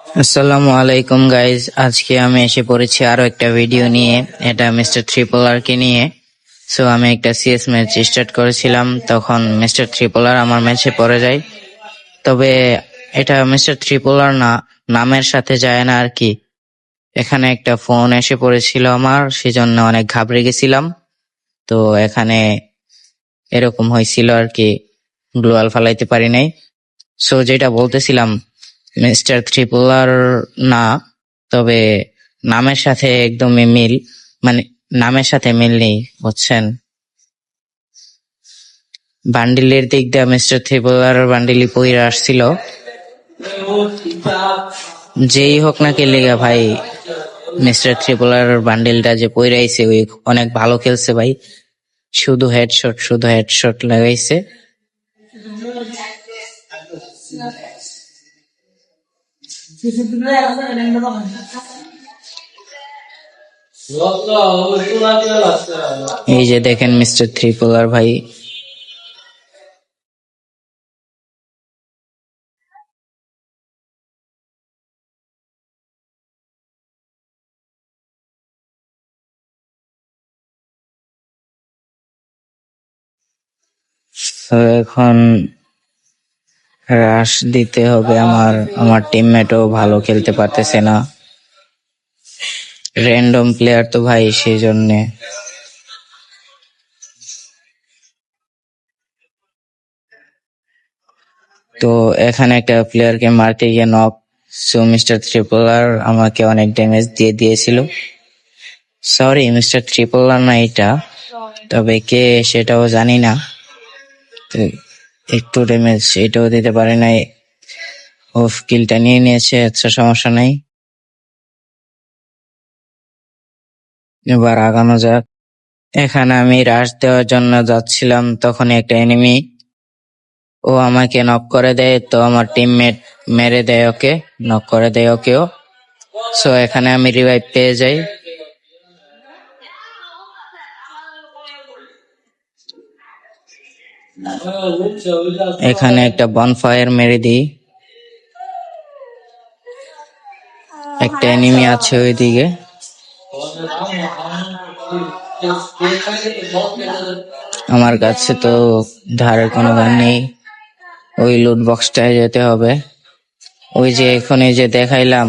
আসসালামু আলাইকুম গাইজ, আজকে আমি এসে পড়েছি আরো একটা ভিডিও নিয়ে। এটা মিস্টার ট্রিপল আর কে নিয়ে। সো আমি একটা সিএস ম্যাচ স্টার্ট করেছিলাম, তখন মিস্টার ট্রিপল আর আমার ম্যাচে পড়ে যায়। তবে এটা মিস্টার ট্রিপল আর না, নামের সাথে যায় না আর কি। এখানে একটা ফোন এসে পড়েছিল আমার, সেজন্য অনেক ঘাবড়ে গেছিলাম। তো এখানে এরকম হয়েছিল আর কি, গ্লোয়াল ফালাইতে পারি নাই। সো যেটা বলতেছিলাম, মিস্টার ট্রিপলার না, তবে নামের সাথে একদমই মিল, মানে নামের সাথে মিল নেই, বুঝছেন। বান্ডিলের দিক দিয়ে মিস্টার ট্রিপলার বান্ডিলই পইরা আসছিল। যেই হোক না কে লিগা ভাই, মিস্টার ট্রিপলার বান্ডিলটা যে পইরাইছে ওই অনেক ভালো খেলছে ভাই। শুধু হেডশট লাগাইছে। এই যে দেখেন মিস্টার ট্রিপলার ভাই, তো এখন রাশ দিতে হবে। আমার টিমমেটও ভালো খেলতে পারতেছে না, র্যান্ডম প্লেয়ার তো ভাই, সেই জন্যে। তো এখানে একটা প্লেয়ারকে মারতে গিয়ে নক। সো মিস্টার ট্রিপলার আমাকে অনেক ড্যামেজ দিয়ে দিয়েছিল। সরি, মিস্টার ট্রিপলার না এটা, তবে কে সেটাও জানি না। তো একটু ড্যামেজ এটাও দিতে পারে নাই। অফ কিলটা নিয়ে নিয়েছে, আচ্ছা সমস্যা নাই। এবার আগানো যাক। এখানে আমি রাশ দেওয়ার জন্য যাচ্ছিলাম, তখন একটা এনিমি ও আমাকে নক করে দেয়। তো আমার টিমমেট মেরে দেয় ওকে, নক করে দেয় ওকেও। সো এখানে আমি রিভাইভ পেয়ে যাই। এখানে একটা বনফায়ার মেরে দিই। একটা এনিমি আছে ওইদিকে। আমার কাছে তো ধারের কোনো গান নেই, ওই লুট বক্সটায় যেতে হবে। ওই যে এখন এই যে দেখাইলাম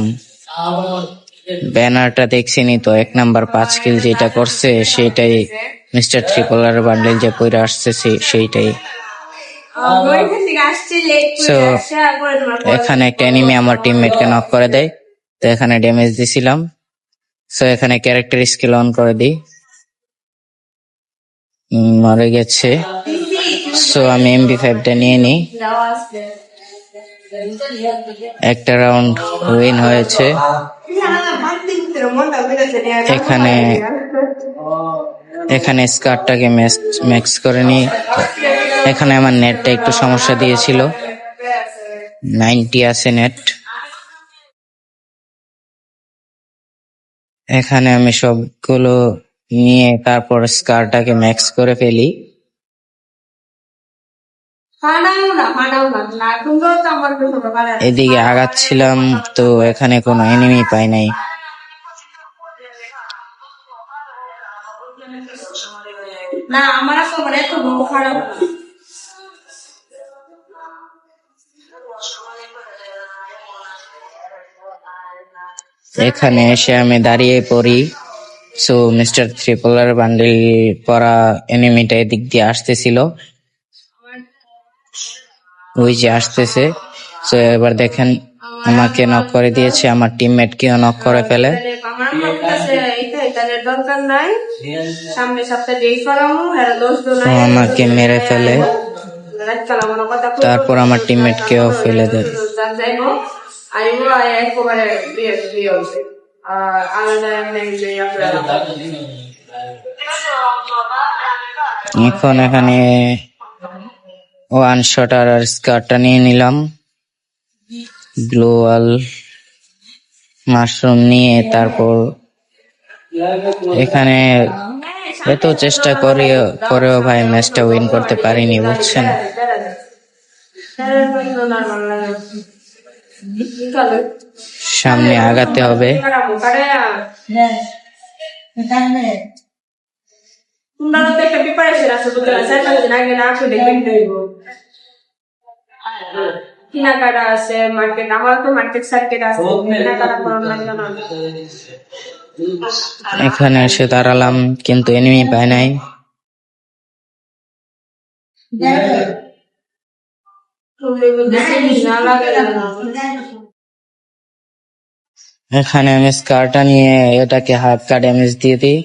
ব্যানারটা, দেখছিনি তো, 1 নাম্বার 5 কিল যেটা করছে সেটাই মিস্টার ট্রিপলার বান্ডেল যে পইরা আসছে সেইটাই। সো এখানে একটা এনিমি আমার টিমমেটকে নক করে দেয়, তো এখানে ড্যামেজ দিছিলাম। সো এখানে ক্যারেক্টার স্কিল অন করে দিই, মরে গেছে। সো আমি MP5টা নিয়ে নিই। একটা রাউন্ড উইন হয়েছে। এখানে স্কারটাকে ম্যাক্স করে নিই। এখানে আমার নেটটা একটু সমস্যা দিয়েছিল, 90 আছে নেট। এখানে আমি সবগুলো নিয়ে তারপর স্কারটাকে ম্যাক্স করে ফেলি। এদিকে আগাচ্ছিলাম, তো এখানে কোনো এনিমি পাই নাই। এখানে এসে আমি দাঁড়িয়ে পড়ি। সো মিস্টার ট্রিপলার বান্ডিল পরা এনিমিটা এদিক দিয়ে আসতেছিল, ওই যে আসতেছে। সো এবার দেখেন আমাকে নক করে দিয়েছে, আমার টিমমেটকেও নক করে ফেলে। আমাকে মেরে ফেলে, তারপর আমার টিমমেটকেও ফেলে দেয়। এখন এখানে ওয়ান শট আর স্কারটা নিয়ে নিলাম, গ্লোয়াল মাশরুম নিয়ে। তারপর এখানে এত চেষ্টা করেও ভাই ম্যাচটা উইন করতে পারিনি, বুঝছেন। সামনে আগাতে হবে। কেনাকাটা আছে মার্কেট, আমার তো মার্কেট সার্কেট আছে, কেনাকাটা করার লাগবে না। এখানে এসে দাঁড়ালাম কিন্তু এনিমি পাই নাই। এখানে আমি স্কারটা নিয়ে এটাকে হালকা ড্যামেজ দিয়ে দিই,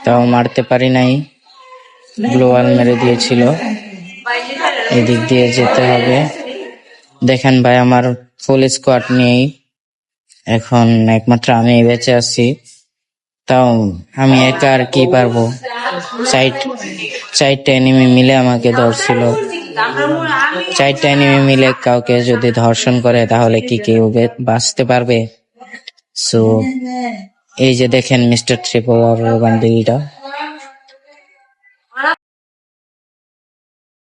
তাও মারতে পারি নাই, গ্লোয়াল মেরে দিয়েছিল। এদিক দিয়ে যেতে হবে। দেখেন ভাই আমার ফুল স্কোয়াড নেই, এখন একমাত্র আমি বেঁচে আছি। তাও আমি একা আর কি পারবো, চারটা এনিমি মিলে আমাকে ধরছিল। চারটা এনিমি মিলে কাউকে যদি ধর্ষণ করে তাহলে কি কেউ বাঁচতে পারবে? সো এই যে দেখেন মিস্টার ট্রিপল আর বান্ডিলটা।